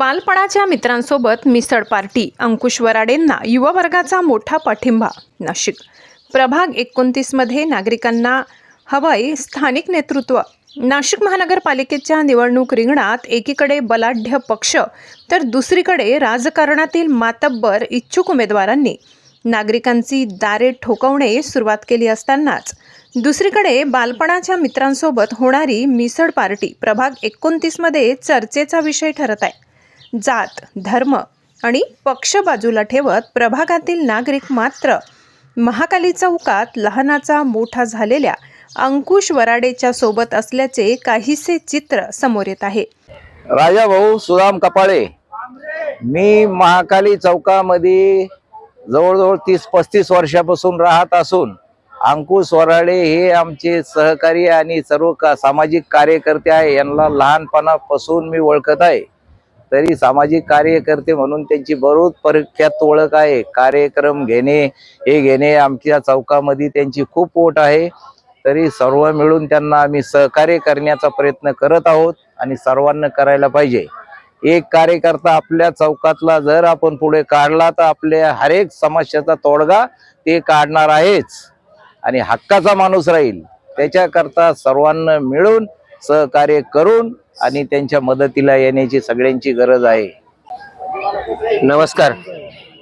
बालपणाच्या मित्रांसोबत मिसळ पार्टी, अंकुश वराडेंना युवा वर्गाचा मोठा पाठिंबा. नाशिक प्रभाग 29 मध्ये नागरिकांना हवंय स्थानिक नेतृत्व. नाशिक महानगरपालिकेच्या निवडणूक रिंगणात एकीकडे बलाढ्य पक्ष तर दुसरीकडे राजकारणातील मातब्बर इच्छुक उमेदवारांनी नागरिकांची दारे ठोकवणे सुरुवात केली असतानाच दुसरीकडे बालपणाच्या मित्रांसोबत होणारी मिसळ पार्टी प्रभाग 29 मध्ये चर्चेचा विषय ठरत आहे. जात, धर्म आणि पक्ष बाजूला ठेवत प्रभागातील नागरिक मात्र महाकाली चौकात लहानाचा मोठा झालेल्या अंकुश वराडेच्या सोबत असल्याचे काहीसे चित्र समोर येत आहे. राजा भाऊ सुदाम कपाळे, मी महाकाली चौकामध्ये जवळजवळ 30-35 वर्षापासून राहत असून अंकुश वराडे हे आमचे सहकारी आणि सर्व सामाजिक कार्यकर्ते आहे. यांना लहानपणापासून मी ओळखत आहे. तरी सामाजिक कार्यकर्ते म्हणून त्यांची बरोच प्रख्यात ओळख आहे. कार्यक्रम घेणे आमच्या चौकामध्ये त्यांची खूप ओढ आहे. तरी सर्व मिळून त्यांना आम्ही सहकार्य करण्याचा प्रयत्न करत आहोत आणि सर्वांना करायला पाहिजे. एक कार्यकर्ता आपल्या चौकातला जर आपण पुढे काढला तर आपल्या हर एक समस्याचा तोडगा ते काढणार आहेच आणि हक्काचा माणूस राहील. त्याच्याकरता सर्वांना मिळून सहकार्य करून आणि त्यांच्या मदतीला येण्याची सगळ्यांची गरज आहे. नमस्कार,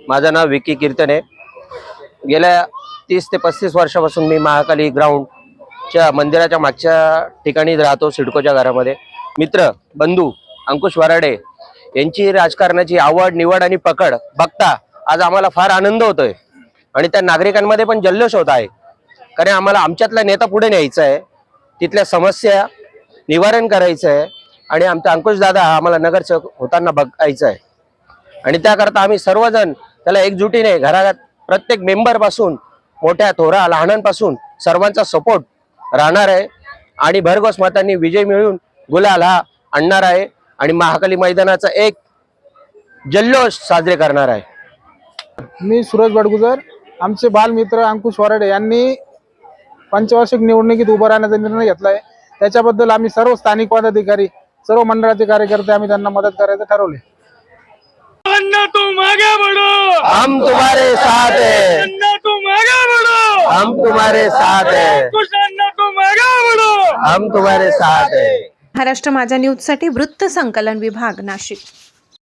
माझं नाव विकी कीर्तने. गेल्या 30 ते 35 वर्षापासून मी महाकाली ग्राउंडच्या मंदिराच्या मागच्या ठिकाणी राहतो, सिडकोच्या घरामध्ये. मित्र बंधू अंकुश वराडे यांची राजकारणाची आवड निवड आणि पकड बघता आज आम्हाला फार आनंद होतोय आणि त्या नागरिकांमध्ये पण जल्लोष होत आहे. कारण आम्हाला आमच्यातला नेता पुढे न्यायचा आहे, तिथल्या समस्या निवारण करायचं आहे आणि आमचा अंकुश दादा आम्हाला नगरसेवक होताना बघायचं आहे. आणि त्याकरता आम्ही सर्वजण त्याला एकजुटीने घरात प्रत्येक मेंबर पासून मोठ्या थोरा लहानांपासून सर्वांचा सपोर्ट राहणार आहे आणि भरघोस मतांनी विजय मिळवून गुलाल हा आणणार आहे आणि महाकाली मैदानाचा एक जल्लोष साजरे करणार आहे. मी सूरज बडगुजर. आमचे बालमित्र अंकुश वराडे यांनी पंचवार्षिक निवडणुकीत उभं राहण्याचा निर्णय घेतला आहे. त्याच्याबद्दल आम्ही सर्व स्थानिक पदाधिकारी, सर्व मंडळाचे कार्यकर्ते आम्ही त्यांना मदत करायचं ठरवले. अन्ना तुम आगे बढ़ो, हम तुम्हारे साथ हैं, अन्ना तुम आगे बढ़ो, हम तुम्हारे साथ हैं, कुछ अन्ना तुम आगे बढ़ो, हम तुम्हारे साथ हैं. महाराष्ट्र माझा न्यूजसाठी वृत्त संकलन विभाग, नाशिक.